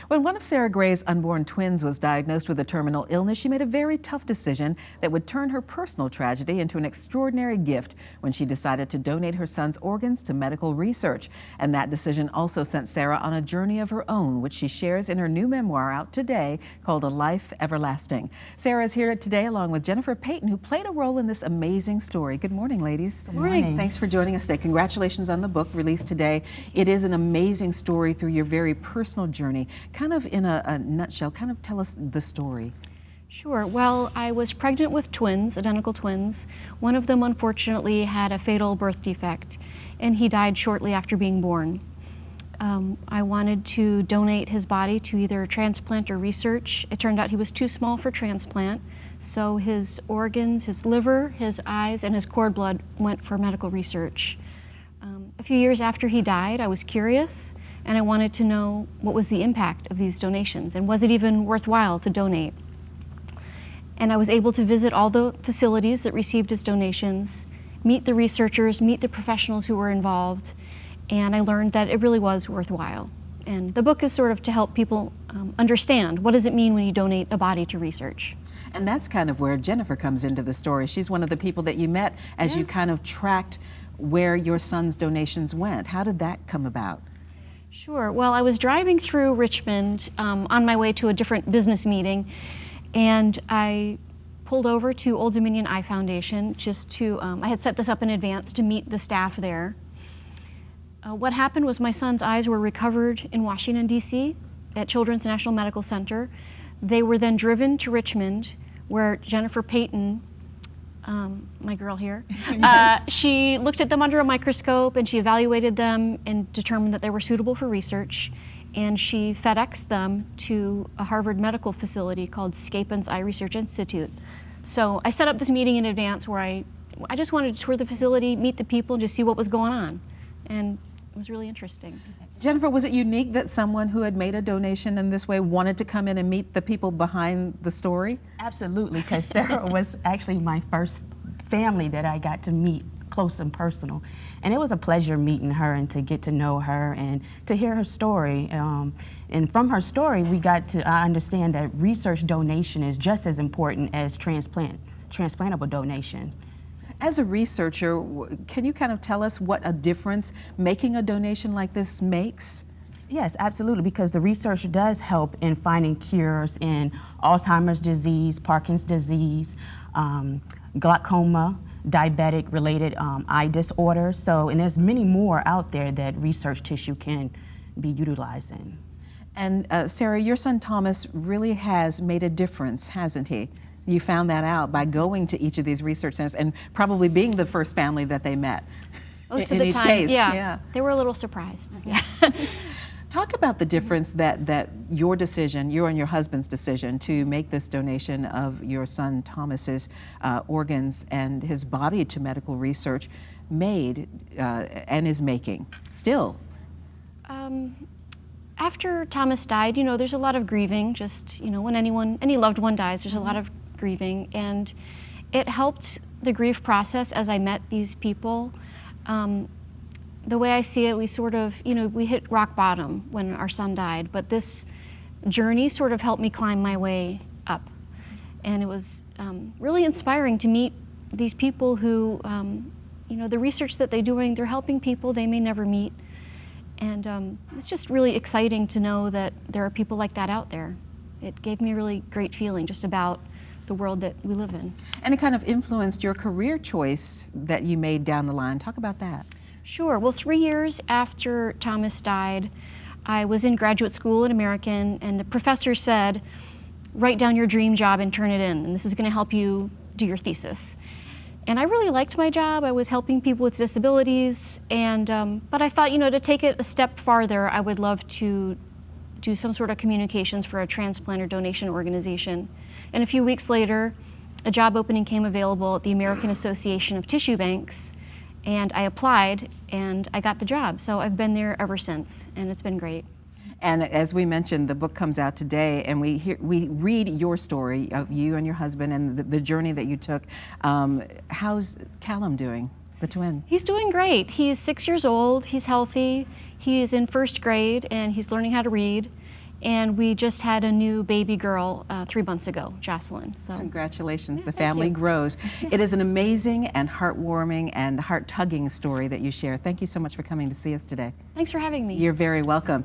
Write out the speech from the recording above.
When one of Sarah Gray's unborn twins was diagnosed with a terminal illness, she made a very tough decision that would turn her personal tragedy into an extraordinary gift when she decided to donate her son's organs to medical research. And that decision also sent Sarah on a journey of her own, which she shares in her new memoir out today called A Life Everlasting. Sarah is here today along with Jennifer Payton, who played a role in this amazing story. Good morning, ladies. Good morning. Thanks for joining us today. Congratulations on the book released today. It is an amazing story through your very personal journey. Kind of in a nutshell, kind of tell us the story. Sure. Well, I was pregnant with twins, identical twins. One of them unfortunately had a fatal birth defect, and he died shortly after being born. I wanted to donate his body to either transplant or research. It turned out he was too small for transplant, so his organs, his liver, his eyes, and his cord blood went for medical research. A few years after he died, I was curious, and I wanted to know what was the impact of these donations, and was it even worthwhile to donate? And I was able to visit all the facilities that received his donations, meet the researchers, meet the professionals who were involved, and I learned that it really was worthwhile. And the book is sort of to help people understand, what does it mean when you donate a body to research? And that's kind of where Jennifer comes into the story. She's one of the people that you met as you kind of tracked where your son's donations went. How did that come about? Sure. Well, I was driving through Richmond on my way to a different business meeting, and I pulled over to Old Dominion Eye Foundation just to, I had set this up in advance to meet the staff there. What happened was my son's eyes were recovered in Washington, D.C. at Children's National Medical Center. They were then driven to Richmond, where Jennifer Payton, my girl here, she looked at them under a microscope and she evaluated them and determined that they were suitable for research. And she FedExed them to a Harvard medical facility called Scapin's Eye Research Institute. So I set up this meeting in advance where I just wanted to tour the facility, meet the people, and just see what was going on. And it was really interesting. Jennifer, was it unique that someone who had made a donation in this way wanted to come in and meet the people behind the story? Absolutely, because Sarah was actually my first family that I got to meet close and personal. And it was a pleasure meeting her and to get to know her and to hear her story. And from her story, we got to understand that research donation is just as important as transplantable donation. As a researcher, can you kind of tell us what a difference making a donation like this makes? Yes, absolutely, because the research does help in finding cures in Alzheimer's disease, Parkinson's disease, glaucoma, diabetic-related eye disorders. So, and there's many more out there that research tissue can be utilized in. And Sarah, your son Thomas really has made a difference, hasn't he? You found that out by going to each of these research centers and probably being the first family that they met. Most in of the each time, case. yeah. They were a little surprised. Yeah. Talk about the difference that your decision, your and your husband's decision to make this donation of your son Thomas's organs and his body to medical research made and is making still. After Thomas died, there's a lot of grieving. Just, when any loved one dies, there's a lot of grieving, and it helped the grief process as I met these people. The way I see it, we sort of, we hit rock bottom when our son died, but this journey sort of helped me climb my way up. And it was really inspiring to meet these people who, the research that they're doing, they're helping people they may never meet. And it's just really exciting to know that there are people like that out there. It gave me a really great feeling just about the world that we live in. And it kind of influenced your career choice that you made down the line. Talk about that. Sure. Well, 3 years after Thomas died, I was in graduate school at American, and the professor said, write down your dream job and turn it in, and this is going to help you do your thesis. And I really liked my job. I was helping people with disabilities, and but I thought, to take it a step farther, I would love to do some sort of communications for a transplant or donation organization. And a few weeks later, a job opening came available at the American Association of Tissue Banks, and I applied, and I got the job. So I've been there ever since, and it's been great. And as we mentioned, the book comes out today, and we read your story of you and your husband and the journey that you took. How's Callum doing, the twin? He's doing great. He's 6 years old. He's healthy. He is in first grade, and he's learning how to read. And we just had a new baby girl 3 months ago, Jocelyn. So Congratulations, the thank family you. grows. It is an amazing and heartwarming and heart-tugging story that you share. Thank you so much for coming to see us today. Thanks for having me. You're very welcome.